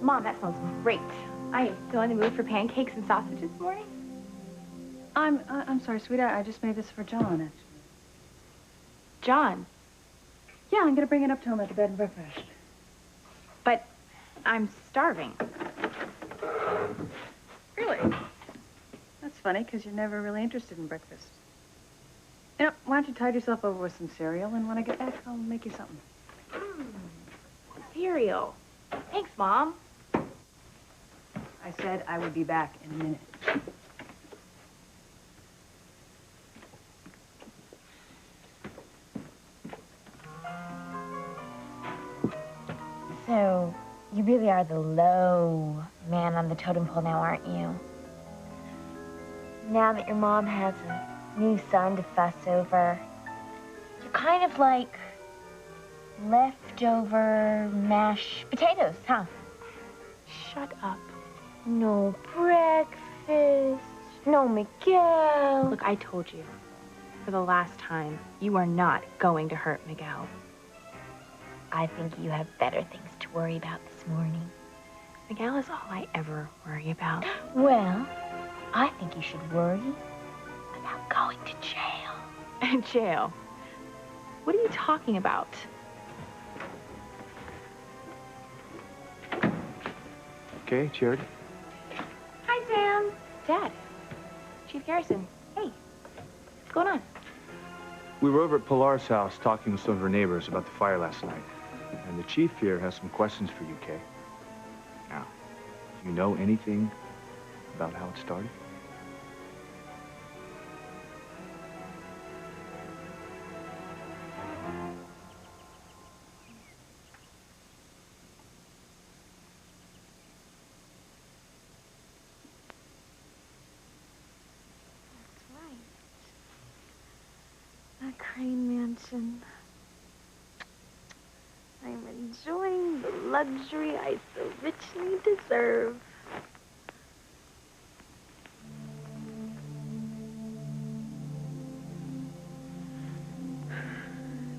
Mom, that smells great. I am so in the mood for pancakes and sausage this morning. I'm sorry, sweetheart. I just made this for John, actually. John? Yeah, I'm gonna bring it up to him at the bed and breakfast. But I'm starving. Really? That's funny, because you're never really interested in breakfast. You know, why don't you tide yourself over with some cereal, and when I get back, I'll make you something. Cereal. Thanks, Mom. I said I would be back in a minute. So, you really are the low man on the totem pole now, aren't you? Now that your mom has a new son to fuss over, you're kind of like leftover mashed potatoes, huh? Shut up. No breakfast, no Miguel. Look, I told you for the last time, you are not going to hurt Miguel. I think you have better things to worry about this morning. Miguel is all I ever worry about. Well, I think you should worry about going to jail. Jail? What are you talking about? Okay, Charity. Hi, Sam. Dad. Chief Garrison. Hey. What's going on? We were over at Pilar's house talking with some of her neighbors about the fire last night. And the chief here has some questions for you, Kay. Now, do you know anything about how it started? The Crane Mansion. I'm enjoying the luxury I so richly deserve.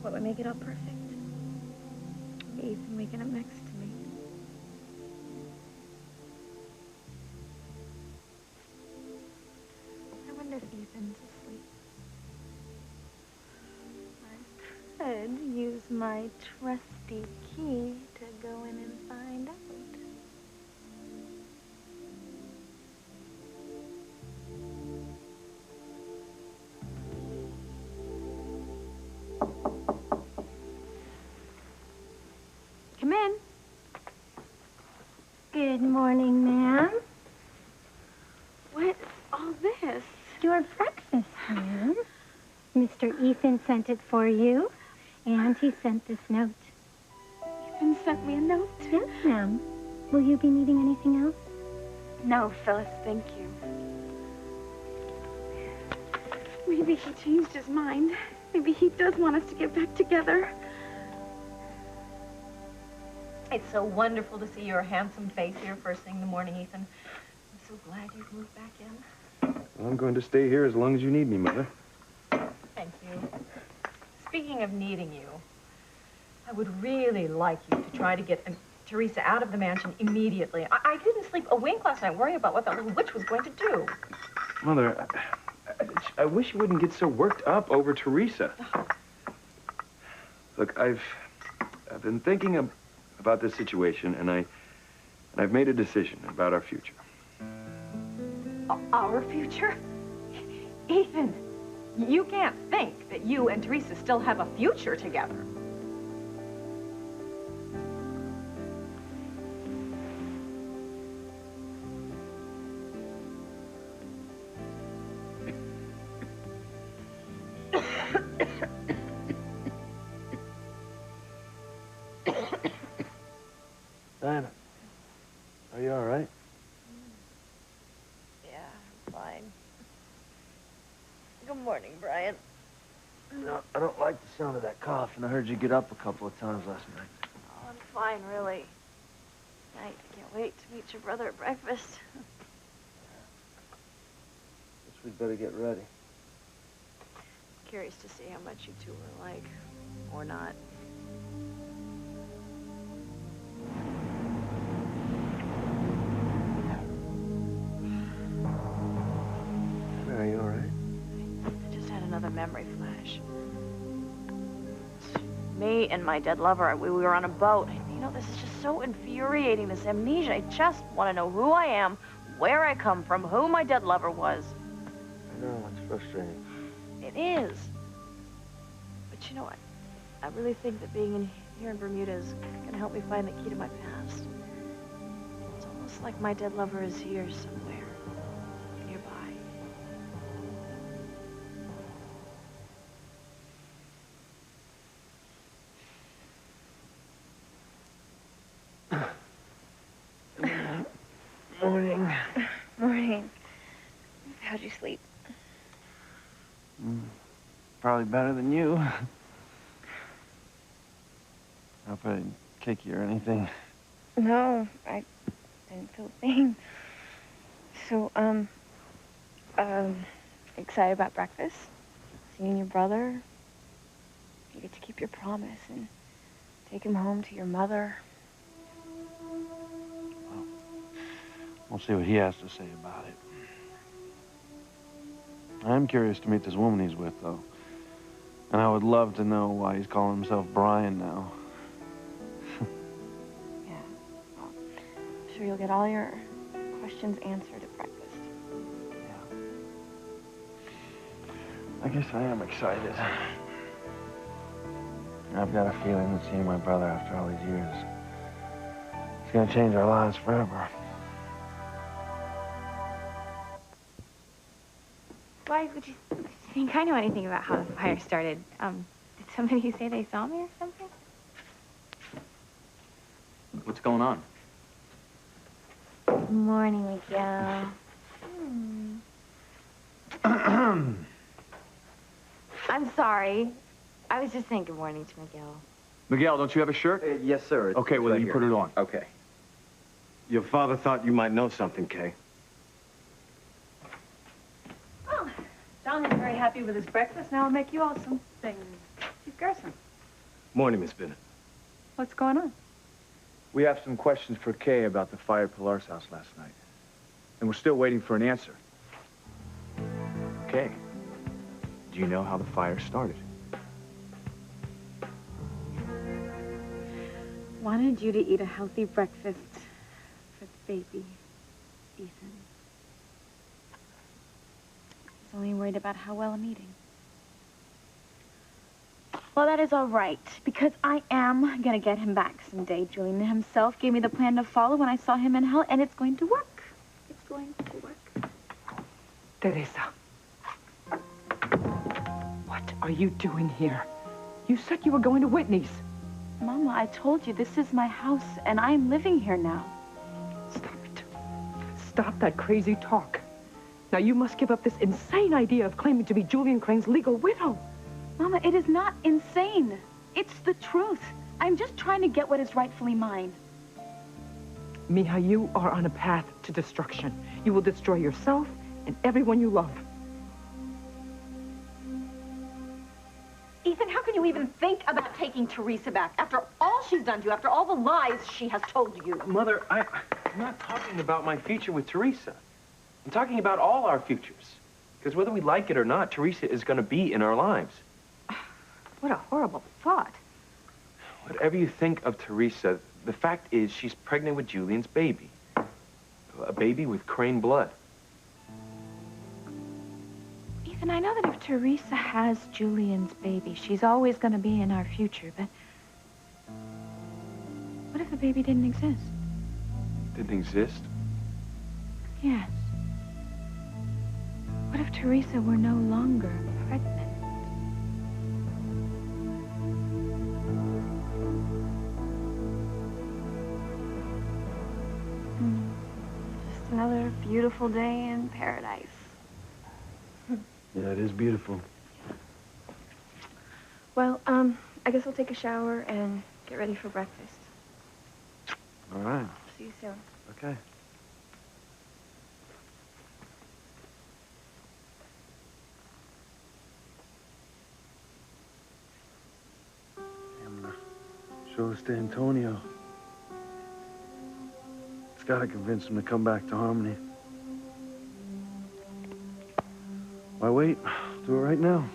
What would make it all perfect? Ethan waking up next to me. I wonder if Ethan's asleep. I could use my trusty key to go in and find out. Come in. Good morning, ma'am. What's all this? Your breakfast, ma'am. Mr. Ethan sent it for you, and he sent this note. Ethan sent me a note? Yes, ma'am. Will you be needing anything else? No, Phyllis, thank you. Maybe he changed his mind. Maybe he does want us to get back together. It's so wonderful to see your handsome face here first thing in the morning, Ethan. I'm so glad you've moved back in. Well, I'm going to stay here as long as you need me, Mother. Thank you. Speaking of needing you, I would really like you to try to get Teresa out of the mansion immediately. I didn't sleep a wink last night worrying about what that little witch was going to do. Mother, I wish you wouldn't get so worked up over Teresa. Look, I've been thinking about this situation, and I've made a decision about our future. Our future? Ethan, you can't think that you and Teresa still have a future together. Diana, are you all right? Yeah, I'm fine. Good morning, Brian. No, I don't like the sound of that cough, and I heard you get up a couple of times last night. Oh, I'm fine, really. I can't wait to meet your brother at breakfast. Guess we'd better get ready. Curious to see how much you two are like, or not. memory flash. It's me and my dead lover, we were on a boat. You know, this is just so infuriating, this amnesia. I just want to know who I am, where I come from, who my dead lover was. I know, it's frustrating. It is. But you know what? I really think that being here in Bermuda is going to help me find the key to my past. It's almost like my dead lover is here somewhere, nearby. Morning. Morning. How'd you sleep? Probably better than you. I hope I didn't kick you or anything. No, I didn't feel a thing. So, excited about breakfast? Seeing your brother? You get to keep your promise and take him home to your mother. Well, we'll see what he has to say about it. I'm curious to meet this woman he's with, though. And I would love to know why he's calling himself Brian now. Yeah. Well, I'm sure you'll get all your questions answered at breakfast. Yeah. I guess I am excited. I've got a feeling that seeing my brother after all these years is going to change our lives forever. Why would you think I know anything about how the fire started? Did somebody say they saw me or something? What's going on? Good morning, Miguel. I'm sorry. I was just saying good morning to Miguel. Miguel, don't you have a shirt? Yes, sir. It's Okay, well, right then you here. put it on. Okay. Your father thought you might know something, Kay. Well, John is very happy with his breakfast. Now I'll make you all something. Chief Garrison, Morning, Miss Bennett. what's going on? We have some questions for Kay about the fire at Pilar's house last night. And we're still waiting for an answer. Kay, do you know how the fire started? Wanted you to eat a healthy breakfast for the baby, Ethan. I was only worried about how well I'm eating. Well, that is all right, because I am gonna get him back someday. Julian himself gave me the plan to follow when I saw him in hell, and it's going to work. It's going to work. Teresa. What are you doing here? You said you were going to Whitney's. Mama, I told you, this is my house, and I'm living here now. Stop it. Stop that crazy talk. Now, you must give up this insane idea of claiming to be Julian Crane's legal widow. Mama, it is not insane. It's the truth. I'm just trying to get what is rightfully mine. Mija, you are on a path to destruction. You will destroy yourself and everyone you love. Ethan, how can you even think about taking Teresa back after all she's done to you, after all the lies she has told you? Mother, I'm not talking about my future with Teresa. I'm talking about all our futures. Because whether we like it or not, Teresa is going to be in our lives. What a horrible thought. Whatever you think of Teresa, the fact is she's pregnant with Julian's baby. A baby with Crane blood. Ethan, I know that if Teresa has Julian's baby, she's always going to be in our future, but what if the baby didn't exist? Didn't exist? Yes. What if Teresa were no longer pregnant? Just another beautiful day in paradise. Yeah, it is beautiful. Well, I guess I'll take a shower and get ready for breakfast. All right. See you soon. Okay. I'm gonna show this to Antonio. It's gotta convince him to come back to Harmony. Why wait? Do it right now.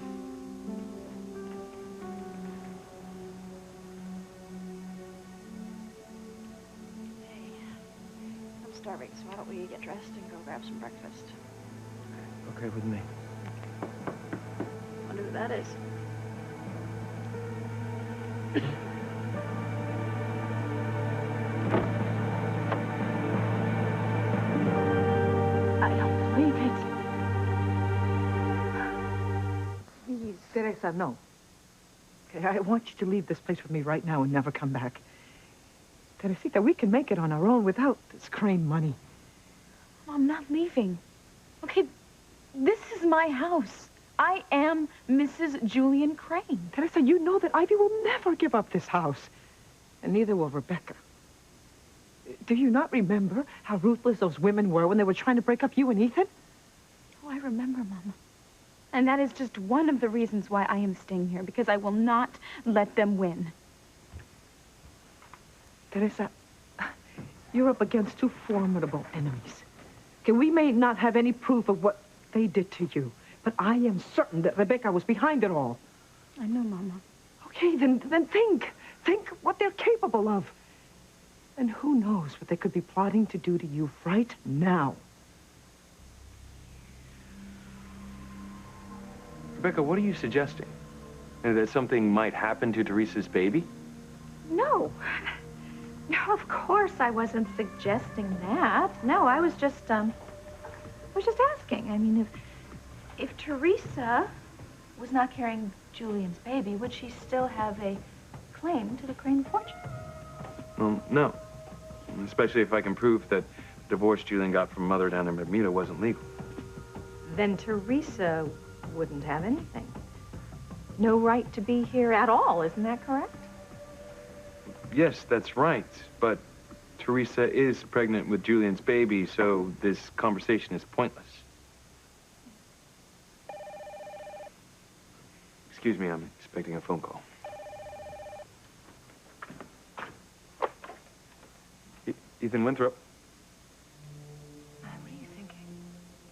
starving, so why don't we get dressed and go grab some breakfast? Okay with me. Wonder who that is. I don't believe it. Please, Teresa, no. Okay, I want you to leave this place with me right now and never come back. Teresita, we can make it on our own without this Crane money. I'm not leaving. Okay, this is my house. I am Mrs. Julian Crane. Teresa, you know that Ivy will never give up this house. And neither will Rebecca. Do you not remember how ruthless those women were when they were trying to break up you and Ethan? Oh, I remember, Mama. And that is just one of the reasons why I am staying here, because I will not let them win. Teresa, you're up against two formidable enemies. Okay, we may not have any proof of what they did to you, but I am certain that Rebecca was behind it all. I know, Mama. Okay, then think. Think what they're capable of. And who knows what they could be plotting to do to you right now. Rebecca, what are you suggesting? That something might happen to Teresa's baby? No. No, of course I wasn't suggesting that. No, I was just asking. I mean, if Teresa was not carrying Julian's baby, would she still have a claim to the Crane fortune? Well, no. Especially if I can prove that the divorce Julian got from Mother down in Bermuda wasn't legal. Then Teresa wouldn't have anything. No right to be here at all, isn't that correct? Yes, that's right. But Teresa is pregnant with Julian's baby, so this conversation is pointless. Excuse me, I'm expecting a phone call. Ethan Winthrop. What are you thinking?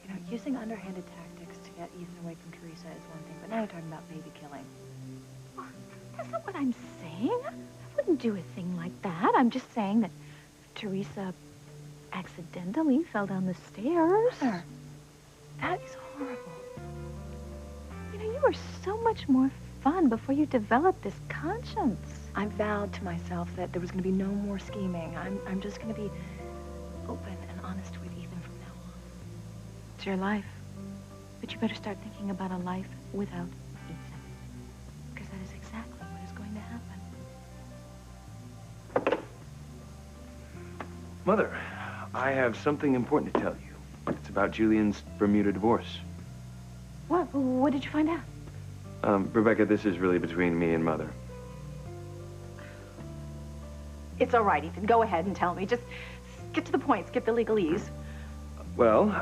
You know, using underhanded tactics to get Ethan away from Teresa is one thing, but now you're talking about baby killing. That's not what I'm saying. I wouldn't do a thing like that. I'm just saying that Teresa accidentally fell down the stairs. Mother, that is horrible. You know, you were so much more fun before you developed this conscience. I vowed to myself that there was going to be no more scheming. I'm just going to be open and honest with Ethan from now on. It's your life. But you better start thinking about a life without Ethan. Because that is exactly what is going to happen. Mother, I have something important to tell you. It's about Julian's Bermuda divorce. What? What did you find out? Rebecca, this is really between me and Mother. It's all right, Ethan. Go ahead and tell me. Just get to the point. Skip the legalese. Well,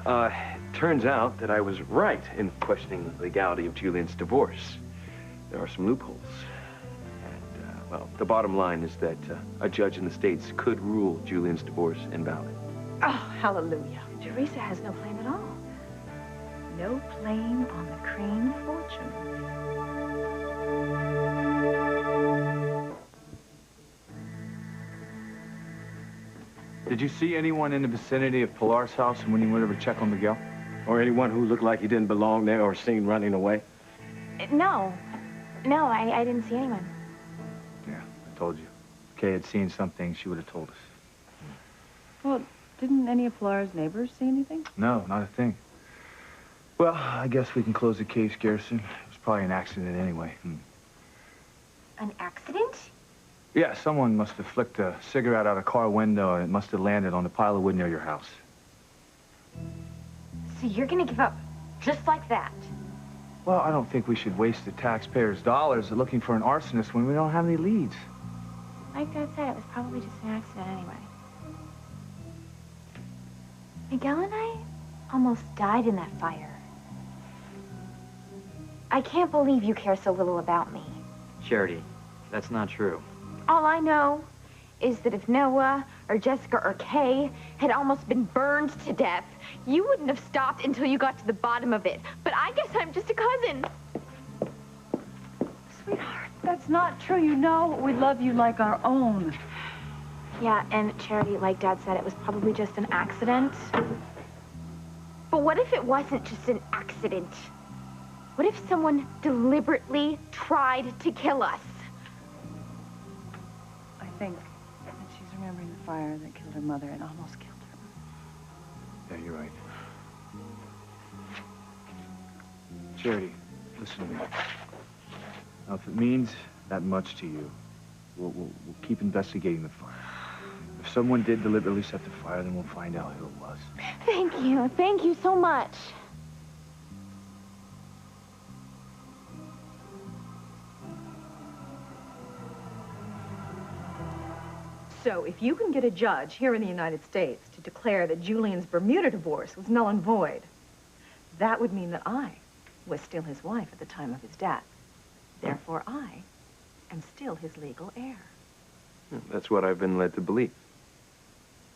turns out that I was right in questioning the legality of Julian's divorce. There are some loopholes. And, well, the bottom line is that a judge in the States could rule Julian's divorce invalid. Oh, hallelujah. Teresa has no claim at all. No claim on the Crane fortune. Did you see anyone in the vicinity of Pilar's house when you went over to check on Miguel? Or anyone who looked like he didn't belong there or seen running away? No. No, I didn't see anyone. Yeah, I told you. If Kay had seen something, she would have told us. Well, didn't any of Flara's neighbors see anything? No, not a thing. Well, I guess we can close the case, Garrison. It was probably an accident anyway. An accident? Yeah, someone must have flicked a cigarette out a car window and it must have landed on a pile of wood near your house. So you're gonna give up just like that? Well, I don't think we should waste the taxpayers' dollars looking for an arsonist when we don't have any leads. Like Dad said, it was probably just an accident anyway. Miguel and I almost died in that fire. I can't believe you care so little about me. Charity, that's not true. All I know is that if Noah or Jessica or Kay had almost been burned to death, you wouldn't have stopped until you got to the bottom of it. But I guess I'm just a cousin. Sweetheart, that's not true. You know we love you like our own. Yeah, and Charity, like Dad said, it was probably just an accident. But what if it wasn't just an accident? What if someone deliberately tried to kill us? I think that she's remembering the fire that killed her mother and almost killed her. Yeah, you're right. Charity, listen to me. Now, if it means that much to you, we'll keep investigating the fire. If someone did deliberately set the fire, then we'll find out who it was. Thank you. Thank you so much. So, if you can get a judge here in the United States to declare that Julian's Bermuda divorce was null and void, that would mean that I was still his wife at the time of his death. Therefore, I am still his legal heir. That's what I've been led to believe.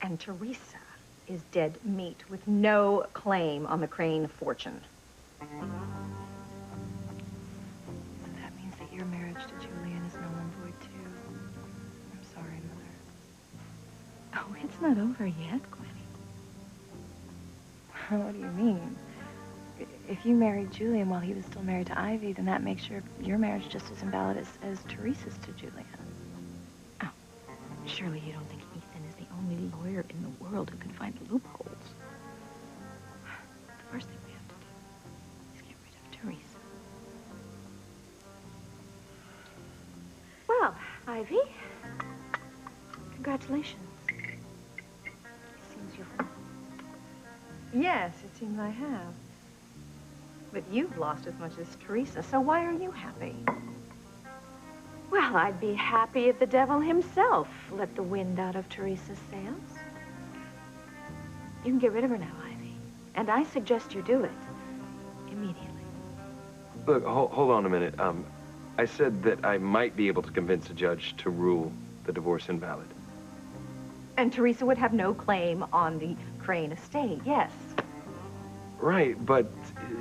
And Teresa is dead meat with no claim on the Crane fortune. So that means that your marriage to Julian is null and void, too. I'm sorry, Mother. Oh, it's not over yet, Gwenny. What do you mean? If you married Julian while he was still married to Ivy, then that makes your marriage just as invalid as Teresa's to Julian. Oh, surely you don't think Ethan is the only lawyer in the world who can find loopholes. The first thing we have to do is get rid of Teresa. Well, Ivy, congratulations. It seems you've won. Yes, it seems I have. But you've lost as much as Teresa, so why are you happy? Well, I'd be happy if the devil himself let the wind out of Teresa's sails. You can get rid of her now, Ivy. And I suggest you do it immediately. Look, hold on a minute. I said that I might be able to convince a judge to rule the divorce invalid. And Teresa would have no claim on the Crane estate, yes. Right, but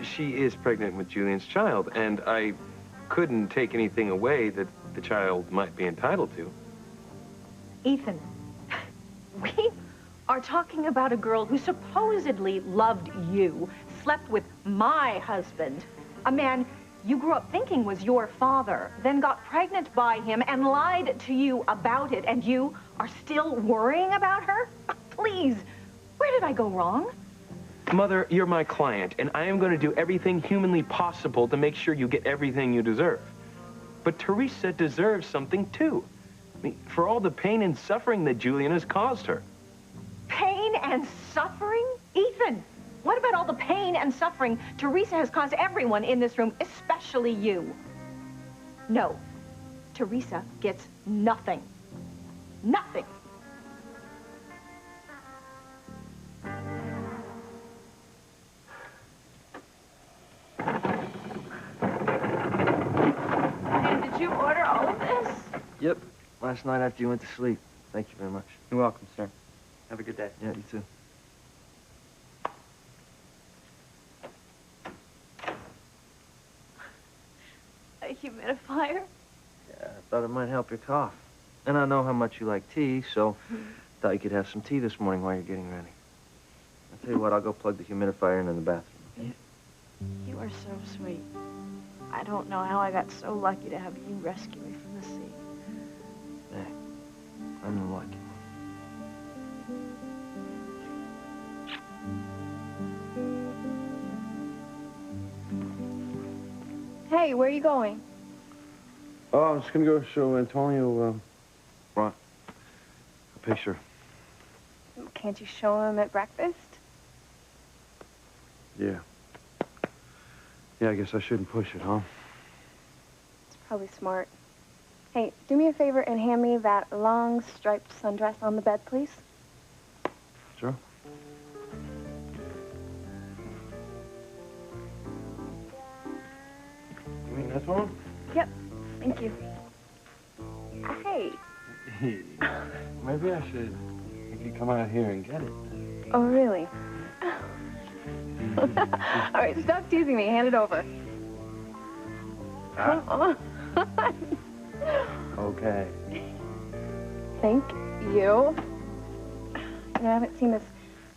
she is pregnant with Julian's child, and I couldn't take anything away that the child might be entitled to. Ethan, we are talking about a girl who supposedly loved you, slept with my husband, a man you grew up thinking was your father, then got pregnant by him and lied to you about it, and you are still worrying about her? Please, where did I go wrong? Mother, you're my client, and I am going to do everything humanly possible to make sure you get everything you deserve. But Teresa deserves something, too. I mean, for all the pain and suffering that Julian has caused her. Pain and suffering? Ethan, what about all the pain and suffering Teresa has caused everyone in this room, especially you? No, Teresa gets nothing. Nothing. And did you order all of this? Yep. Last night after you went to sleep. Thank you very much. You're welcome, sir. Have a good day. Yeah, you too. A humidifier? Yeah, I thought it might help your cough. And I know how much you like tea, so thought you could have some tea this morning while you're getting ready. I'll tell you what, I'll go plug the humidifier in the bathroom. Okay? You are so sweet. I don't know how I got so lucky to have you rescue me from the sea. Hey, I'm the lucky one. Hey, where are you going? Oh, I'm just gonna go show Antonio, Ron, a picture. Can't you show him at breakfast? Yeah. Yeah, I guess I shouldn't push it, huh? It's probably smart. Hey, do me a favor and hand me that long striped sundress on the bed, please. Sure. You mean this one? Yep, thank you. Hey. Maybe I should come out here and get it. Oh, really? All right, stop teasing me. Hand it over. Come on. Okay. Thank you. You? I haven't seen this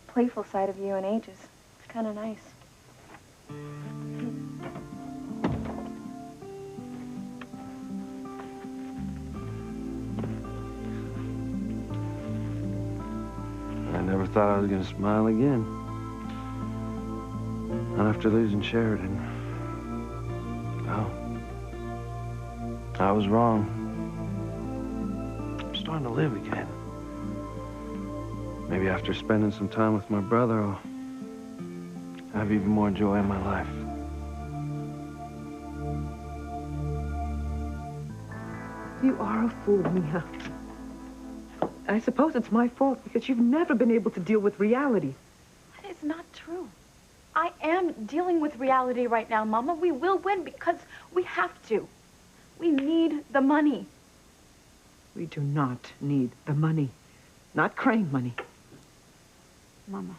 playful side of you in ages. It's kind of nice. I never thought I was going to smile again. Not after losing Sheridan. Well, I was wrong. I'm starting to live again. Maybe after spending some time with my brother, I'll have even more joy in my life. You are a fool, Mia. I suppose it's my fault because you've never been able to deal with reality. That is not true. I am dealing with reality right now, Mama. We will win because we have to. We need the money. We do not need the money. Not Crane money. Mama,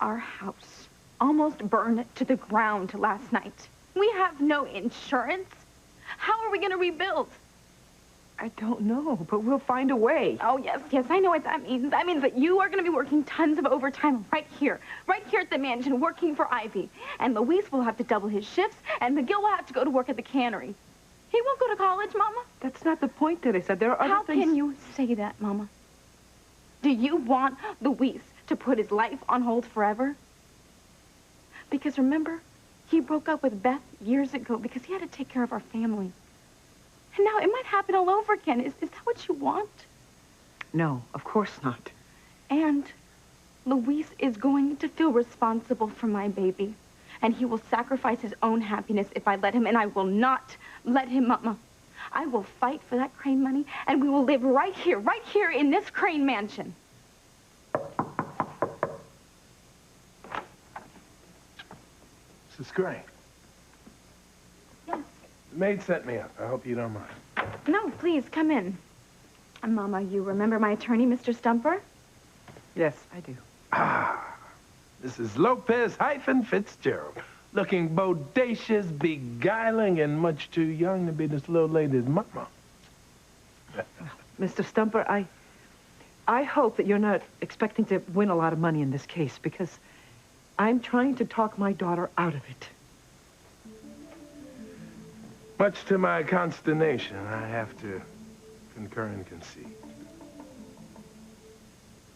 our house almost burned to the ground last night. We have no insurance. How are we going to rebuild? I don't know, but we'll find a way. Oh, yes, I know what that means. That means that you are going to be working tons of overtime right here at the mansion, working for Ivy. And Luis will have to double his shifts, and McGill will have to go to work at the cannery. He won't go to college, Mama. That's not the point, Teresa. There are other things... How can you say that, Mama? Do you want Luis to put his life on hold forever? Because remember, he broke up with Beth years ago because he had to take care of our family. And now it might happen all over again. Is that what you want? No, of course not. And Luis is going to feel responsible for my baby. And he will sacrifice his own happiness if I let him, and I will not let him, Mama. I will fight for that Crane money, and we will live right here in this Crane mansion. Mrs. Crane. Yes. The maid sent me up. I hope you don't mind. No, please, come in. Mama, you remember my attorney, Mr. Stumper? Yes, I do. Ah, Mrs. Lopez-Fitzgerald. Looking bodacious, beguiling, and much too young to be this little lady's mama. Mr. Stumper, I hope that you're not expecting to win a lot of money in this case, because I'm trying to talk my daughter out of it. Much to my consternation, I have to concur and concede.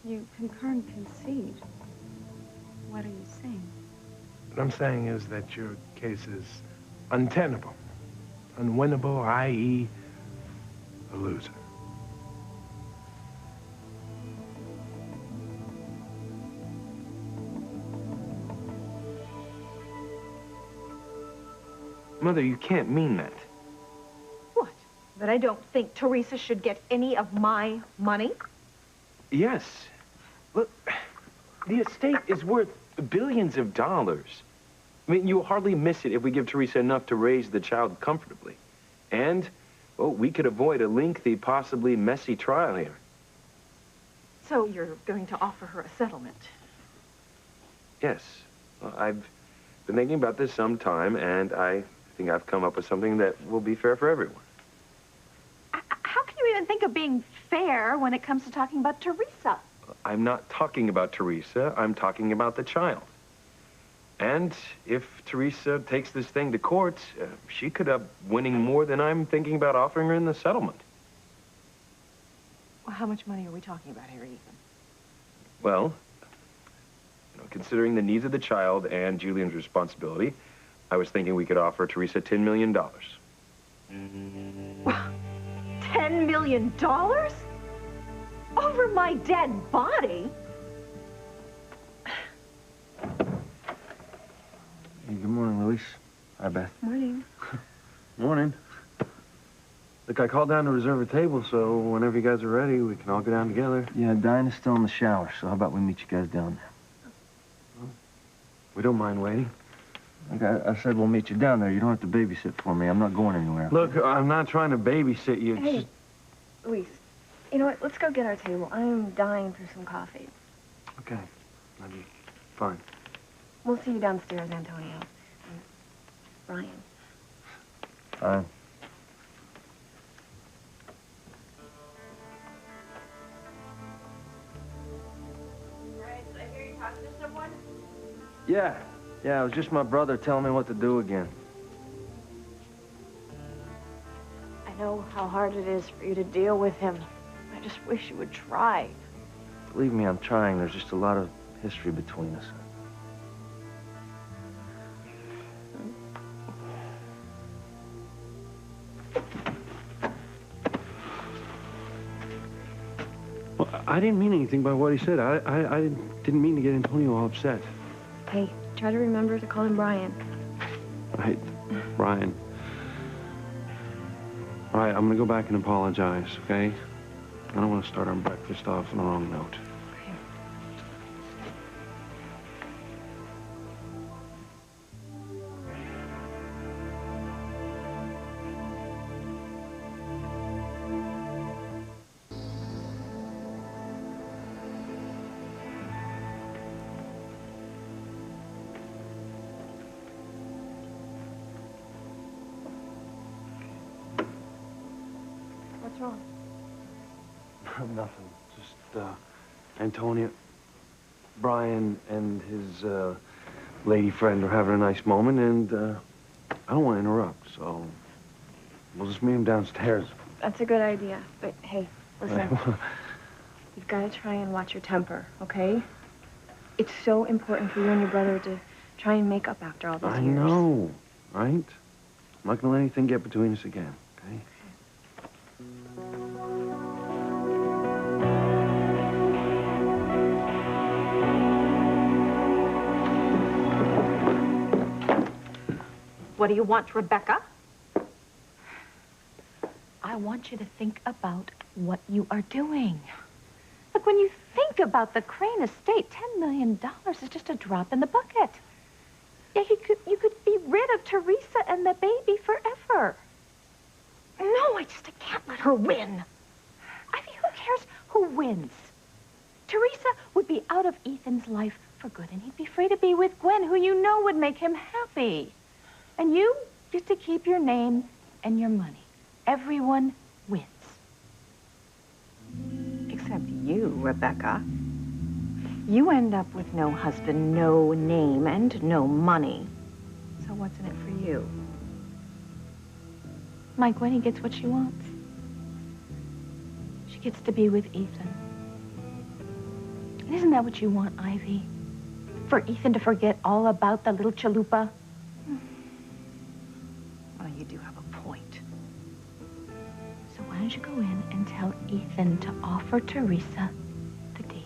You concur and concede. What are you saying? What I'm saying is that your case is untenable, unwinnable, i.e., a loser. Mother, you can't mean that. What? That I don't think Teresa should get any of my money? Yes. Look, the estate is worth billions of dollars. I mean, you'll hardly miss it if we give Teresa enough to raise the child comfortably. And, well, we could avoid a lengthy, possibly messy trial here. So you're going to offer her a settlement? Yes. Well, I've been thinking about this some time, and I think I've come up with something that will be fair for everyone. How can you even think of being fair when it comes to talking about Teresa? I'm not talking about Teresa. I'm talking about the child. And if Teresa takes this thing to court, she could have winning more than I'm thinking about offering her in the settlement. Well, how much money are we talking about here, Ethan? Well, considering the needs of the child and Julian's responsibility, I was thinking we could offer Teresa $10 million. $10 million? Over my dead body? Hey, good morning, Luis. Hi, Beth. Morning. Morning. Look, I called down to reserve a table, so whenever you guys are ready, we can all go down together. Yeah, Dinah's still in the shower, so how about we meet you guys down there? We don't mind waiting. Like I said, we'll meet you down there. You don't have to babysit for me. I'm not going anywhere. Look, I'm not trying to babysit you. It's Hey, just... Luis, you know what? Let's go get our table. I'm dying for some coffee. Okay. That'd be fine. We'll see you downstairs, Antonio. And Brian. Fine. someone? Yeah, it was just my brother telling me what to do again. I know how hard it is for you to deal with him. I just wish you would try. Believe me, I'm trying. There's just a lot of history between us. Well, I didn't mean anything by what he said. I didn't mean to get Antonio all upset. Hey, try to remember to call him Brian. Right, Brian. All right, I'm gonna go back and apologize, okay? I don't want to start our breakfast off on the wrong note. What's wrong? Nothing. Just, Antonio, Brian and his, lady friend are having a nice moment, and, I don't want to interrupt, so we'll just meet him downstairs. That's a good idea. But hey, listen. You've got to try and watch your temper, okay? It's so important for you and your brother to try and make up after all these years. I know, right? I'm not gonna let anything get between us again, okay? What do you want, Rebecca? I want you to think about what you are doing. Look, when you think about the Crane estate, $10 million is just a drop in the bucket. Yeah, you could be rid of Teresa and the baby forever. No, I can't let her win. I mean, who cares who wins? Teresa would be out of Ethan's life for good, and he'd be free to be with Gwen, who you know would make him happy. And you get to keep your name and your money. Everyone wins. Except you, Rebecca. You end up with no husband, no name, and no money. So what's in it for you? My Gwenny gets what she wants. She gets to be with Ethan. And isn't that what you want, Ivy? For Ethan to forget all about the little chalupa? Well, you do have a point. So why don't you go in and tell Ethan to offer Teresa the deal?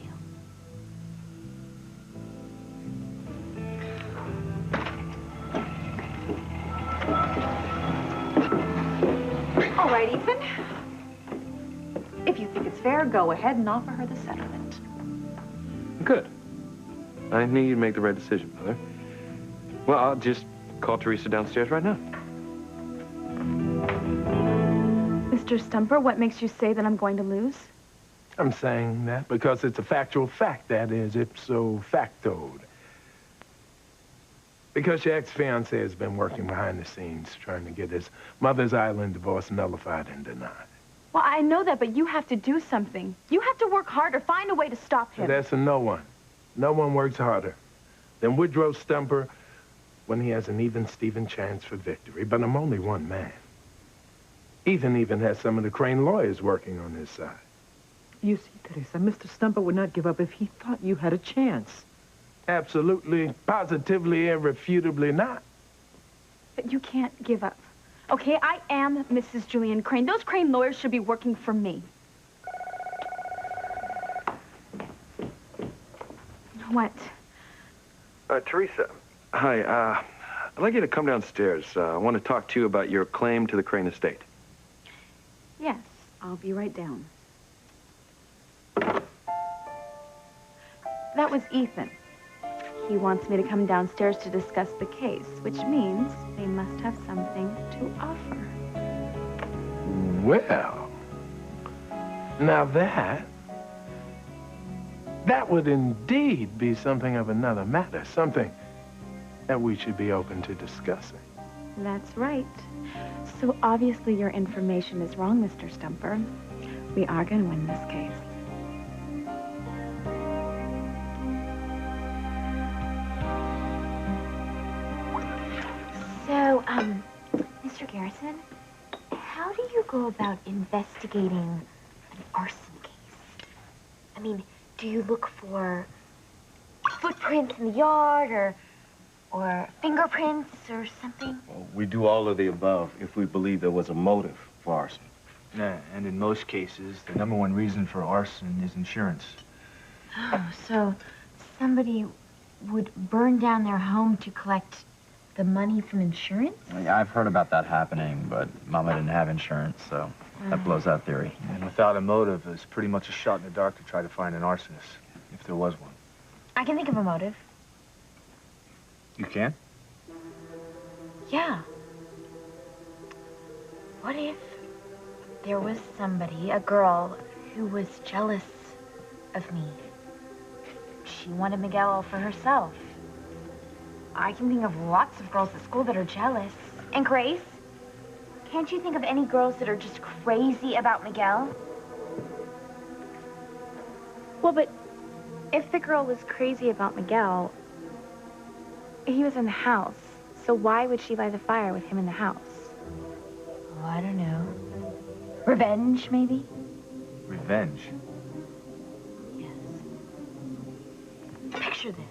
All right, Ethan. If you think it's fair, go ahead and offer her the settlement. Good. I knew you'd make the right decision, Mother. Well, I'll just call Teresa downstairs right now. Mr. Stumper, what makes you say that I'm going to lose? I'm saying that because it's a factual fact, that is, ipso facto. Because your ex-fiancé has been working behind the scenes trying to get his mother's island divorce nullified and denied. Well, I know that, but you have to do something. You have to work harder, find a way to stop him. That's a no one. No one works harder than Woodrow Stumper when he has an even Steven chance for victory. But I'm only one man. Ethan even has some of the Crane lawyers working on his side. You see, Teresa, Mr. Stumper would not give up if he thought you had a chance. Absolutely, positively, irrefutably not. But you can't give up. Okay, I am Mrs. Julian Crane. Those Crane lawyers should be working for me. What? Teresa, hi. I'd like you to come downstairs. I want to talk to you about your claim to the Crane estate. Yes, I'll be right down. That was Ethan. He wants me to come downstairs to discuss the case, which means they must have something to offer. Well, now that would indeed be something of another matter, something that we should be open to discussing. That's right. So obviously your information is wrong, Mr. Stumper. We are going to win this case. go about investigating an arson case? I mean, do you look for footprints in the yard or fingerprints or something? Well, we do all of the above if we believe there was a motive for arson. Yeah, and in most cases, the #1 reason for arson is insurance. Oh, so somebody would burn down their home to collect the money from insurance? Yeah, I've heard about that happening, but Mama didn't have insurance, so that blows that theory. And without a motive, it's pretty much a shot in the dark to try to find an arsonist, if there was one. I can think of a motive. You can? Yeah. What if there was somebody, a girl, who was jealous of me? She wanted Miguel for herself. I can think of lots of girls at school that are jealous. And Grace, can't you think of any girls that are just crazy about Miguel? Well, but if the girl was crazy about Miguel, he was in the house. So why would she light a fire with him in the house? Oh, I don't know. Revenge, maybe? Revenge? Picture this.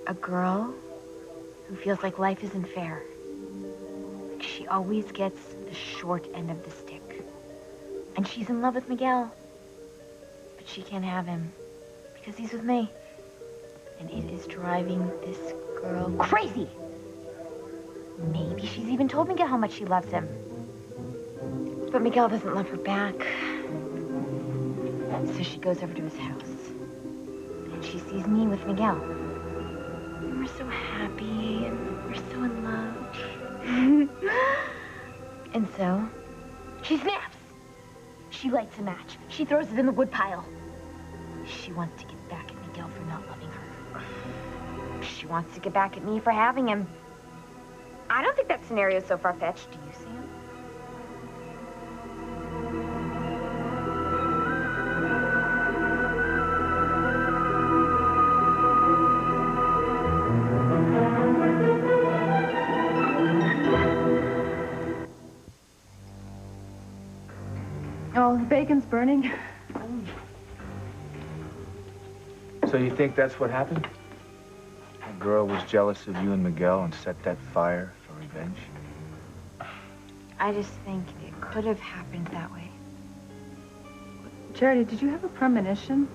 A girl who feels like life isn't fair. Like she always gets the short end of the stick. And she's in love with Miguel. But she can't have him because he's with me. And it is driving this girl crazy. Maybe she's even told Miguel how much she loves him. But Miguel doesn't love her back. So she goes over to his house. She sees me with Miguel. And we're so happy, and we're so in love. And so, she snaps. She lights a match. She throws it in the woodpile. She wants to get back at Miguel for not loving her. She wants to get back at me for having him. I don't think that scenario's so far-fetched. Do you, Sam? Oh, the bacon's burning. So you think that's what happened? A girl was jealous of you and Miguel and set that fire for revenge? I just think it could have happened that way. Charity, did you have a premonition?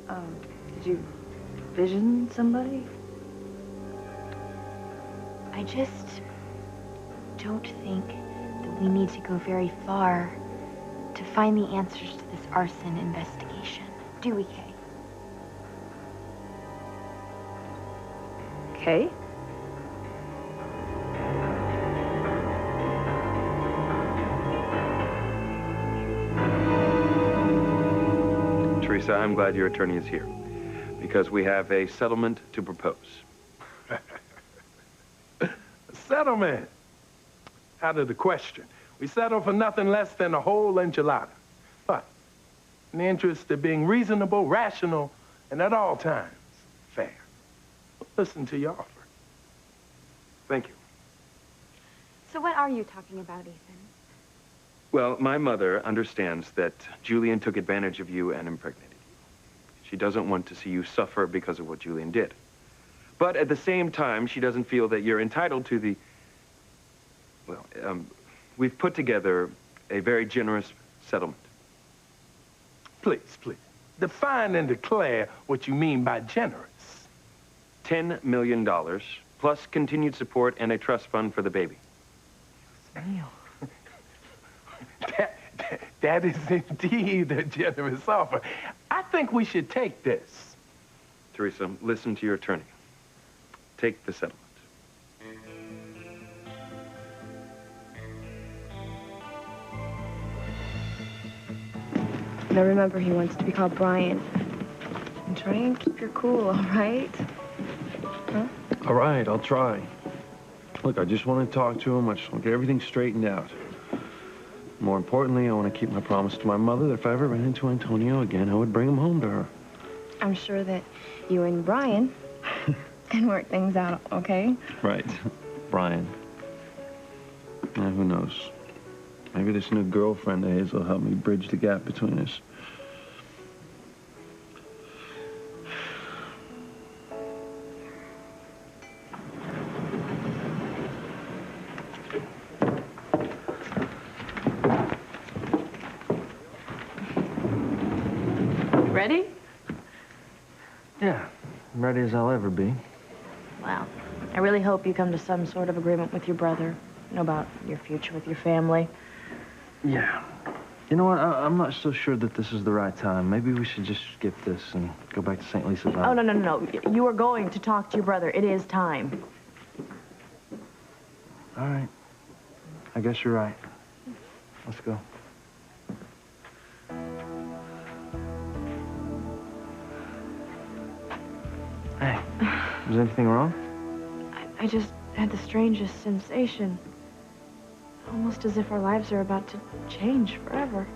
Did you vision somebody? I just don't think that we need to go very far to find the answers to this arson investigation. Do we, Kay? Kay? Teresa, I'm glad your attorney is here, because we have a settlement to propose. A settlement? Out of the question. We settle for nothing less than a whole enchilada. But in the interest of being reasonable, rational, and at all times fair, listen to your offer. Thank you. So what are you talking about, Ethan? Well, my mother understands that Julian took advantage of you and impregnated you. She doesn't want to see you suffer because of what Julian did. But at the same time, she doesn't feel that you're entitled to the... Well, we've put together a very generous settlement. Please, please, define and declare what you mean by generous. $10 million, plus continued support and a trust fund for the baby. Neil. That is indeed a generous offer. I think we should take this. Teresa, listen to your attorney. Take the settlement. Now remember, he wants to be called Brian. And try and keep your cool, all right? Huh? All right, I'll try. Look, I just want to talk to him. I just want to get everything straightened out. More importantly, I want to keep my promise to my mother that if I ever ran into Antonio again, I would bring him home to her. I'm sure that you and Brian can work things out, okay? Right. Brian. Who knows? Maybe this new girlfriend of his will help me bridge the gap between us. Ready? Yeah, ready as I'll ever be. Well, I really hope you come to some sort of agreement with your brother, you know, about your future with your family. Yeah. You know what? I'm not so sure that this is the right time. Maybe we should just skip this and go back to St. Lisa's house. Oh, no. You are going to talk to your brother. It is time. All right. I guess you're right. Let's go. Hey, is anything wrong? I just had the strangest sensation. Almost as if our lives are about to change forever.